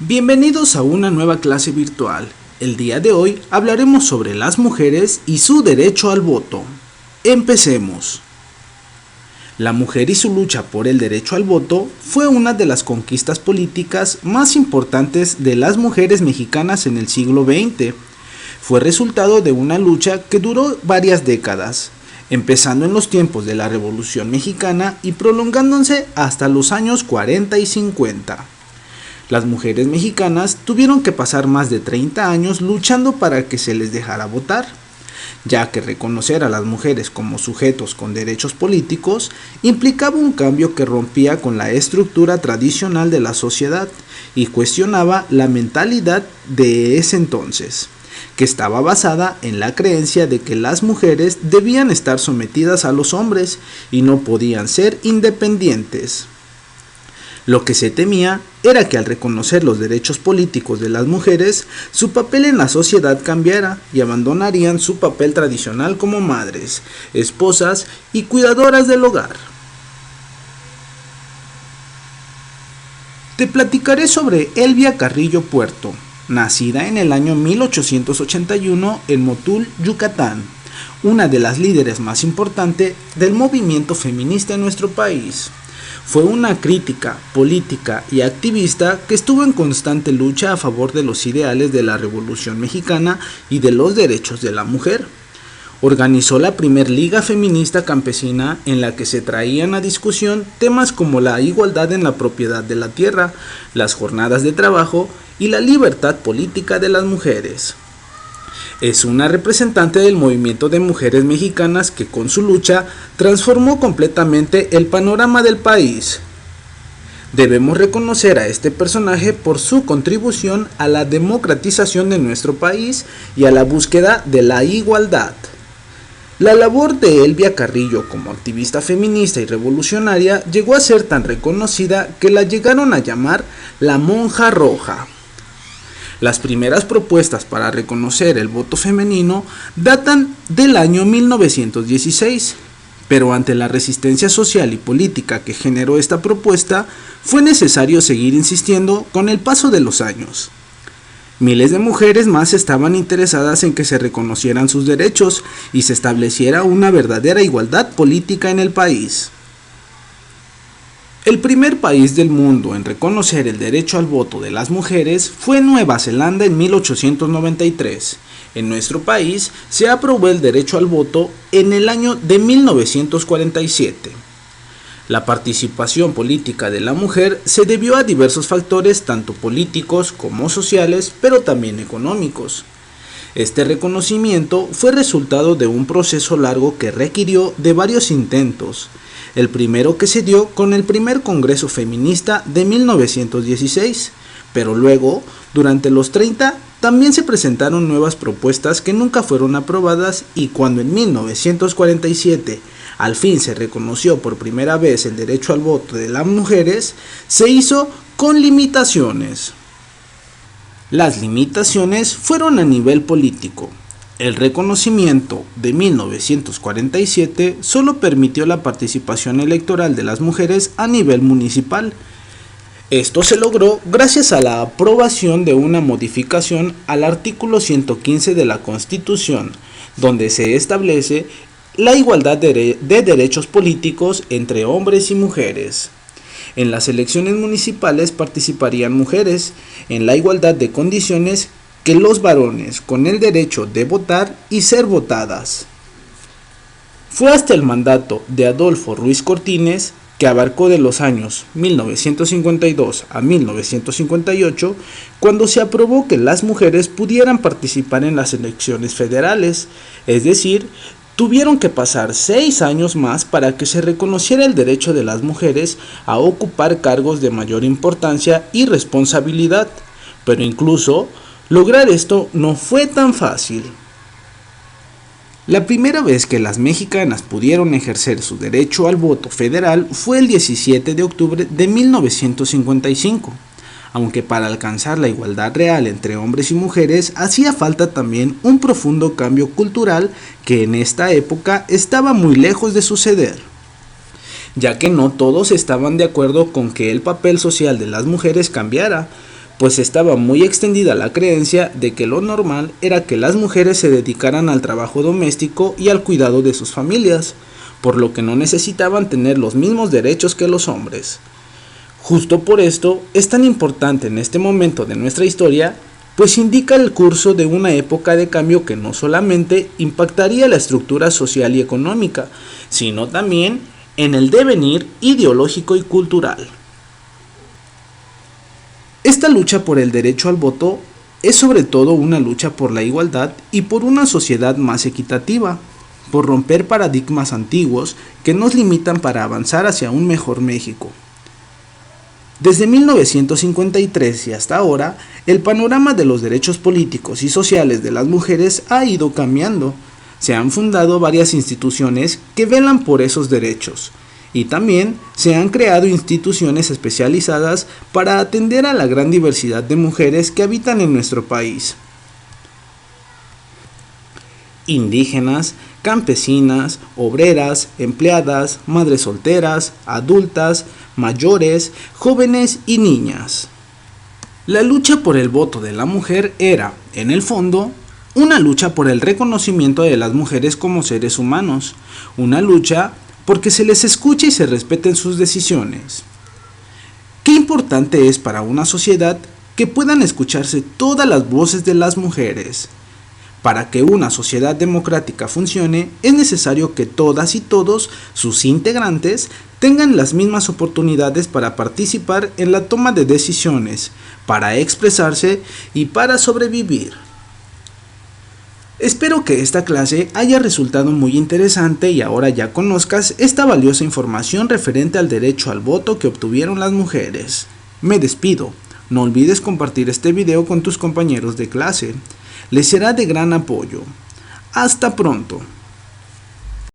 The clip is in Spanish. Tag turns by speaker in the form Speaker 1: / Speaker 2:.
Speaker 1: Bienvenidos a una nueva clase virtual. El día de hoy hablaremos sobre las mujeres y su derecho al voto. Empecemos. La mujer y su lucha por el derecho al voto fue una de las conquistas políticas más importantes de las mujeres mexicanas en el siglo XX. Fue resultado de una lucha que duró varias décadas, empezando en los tiempos de la Revolución Mexicana y prolongándose hasta los años 40 y 50. Las mujeres mexicanas tuvieron que pasar más de 30 años luchando para que se les dejara votar, ya que reconocer a las mujeres como sujetos con derechos políticos implicaba un cambio que rompía con la estructura tradicional de la sociedad y cuestionaba la mentalidad de ese entonces, que estaba basada en la creencia de que las mujeres debían estar sometidas a los hombres y no podían ser independientes. Lo que se temía era que al reconocer los derechos políticos de las mujeres, su papel en la sociedad cambiara y abandonarían su papel tradicional como madres, esposas y cuidadoras del hogar. Te platicaré sobre Elvia Carrillo Puerto, nacida en el año 1881 en Motul, Yucatán, una de las líderes más importantes del movimiento feminista en nuestro país. Fue una crítica, política y activista que estuvo en constante lucha a favor de los ideales de la Revolución Mexicana y de los derechos de la mujer. Organizó la primer Liga Feminista Campesina en la que se traían a discusión temas como la igualdad en la propiedad de la tierra, las jornadas de trabajo y la libertad política de las mujeres. Es una representante del movimiento de mujeres mexicanas que con su lucha transformó completamente el panorama del país. Debemos reconocer a este personaje por su contribución a la democratización de nuestro país y a la búsqueda de la igualdad. La labor de Elvia Carrillo como activista feminista y revolucionaria llegó a ser tan reconocida que la llegaron a llamar la Monja Roja. Las primeras propuestas para reconocer el voto femenino datan del año 1916, pero ante la resistencia social y política que generó esta propuesta, fue necesario seguir insistiendo con el paso de los años. Miles de mujeres más estaban interesadas en que se reconocieran sus derechos y se estableciera una verdadera igualdad política en el país. El primer país del mundo en reconocer el derecho al voto de las mujeres fue Nueva Zelanda en 1893. En nuestro país se aprobó el derecho al voto en el año de 1947. La participación política de la mujer se debió a diversos factores tanto políticos como sociales, pero también económicos. Este reconocimiento fue resultado de un proceso largo que requirió de varios intentos. El primero que se dio con el primer Congreso Feminista de 1916, pero luego, durante los 30, también se presentaron nuevas propuestas que nunca fueron aprobadas y cuando en 1947 al fin se reconoció por primera vez el derecho al voto de las mujeres, se hizo con limitaciones. Las limitaciones fueron a nivel político. El reconocimiento de 1947 solo permitió la participación electoral de las mujeres a nivel municipal. Esto se logró gracias a la aprobación de una modificación al artículo 115 de la Constitución, donde se establece la igualdad de derechos políticos entre hombres y mujeres. En las elecciones municipales participarían mujeres en la igualdad de condiciones que los varones, con el derecho de votar y ser votadas. Fue hasta el mandato de Adolfo Ruiz Cortines, que abarcó de los años 1952 a 1958, cuando se aprobó que las mujeres pudieran participar en las elecciones federales, es decir, tuvieron que pasar 6 años más para que se reconociera el derecho de las mujeres a ocupar cargos de mayor importancia y responsabilidad, pero incluso lograr esto no fue tan fácil. La primera vez que las mexicanas pudieron ejercer su derecho al voto federal fue el 17 de octubre de 1955, aunque para alcanzar la igualdad real entre hombres y mujeres hacía falta también un profundo cambio cultural que en esta época estaba muy lejos de suceder. Ya que no todos estaban de acuerdo con que el papel social de las mujeres cambiara, pues estaba muy extendida la creencia de que lo normal era que las mujeres se dedicaran al trabajo doméstico y al cuidado de sus familias, por lo que no necesitaban tener los mismos derechos que los hombres. Justo por esto es tan importante en este momento de nuestra historia, pues indica el curso de una época de cambio que no solamente impactaría la estructura social y económica, sino también en el devenir ideológico y cultural. Esta lucha por el derecho al voto es sobre todo una lucha por la igualdad y por una sociedad más equitativa, por romper paradigmas antiguos que nos limitan para avanzar hacia un mejor México. Desde 1953 y hasta ahora, el panorama de los derechos políticos y sociales de las mujeres ha ido cambiando. Se han fundado varias instituciones que velan por esos derechos, y también se han creado instituciones especializadas para atender a la gran diversidad de mujeres que habitan en nuestro país. Indígenas, campesinas, obreras, empleadas, madres solteras, adultas, mayores, jóvenes y niñas. La lucha por el voto de la mujer era, en el fondo, una lucha por el reconocimiento de las mujeres como seres humanos, una lucha porque se les escuche y se respeten sus decisiones. Qué importante es para una sociedad que puedan escucharse todas las voces de las mujeres. Para que una sociedad democrática funcione, es necesario que todas y todos sus integrantes tengan las mismas oportunidades para participar en la toma de decisiones, para expresarse y para sobrevivir. Espero que esta clase haya resultado muy interesante y ahora ya conozcas esta valiosa información referente al derecho al voto que obtuvieron las mujeres. Me despido. No olvides compartir este video con tus compañeros de clase. Les será de gran apoyo. Hasta pronto.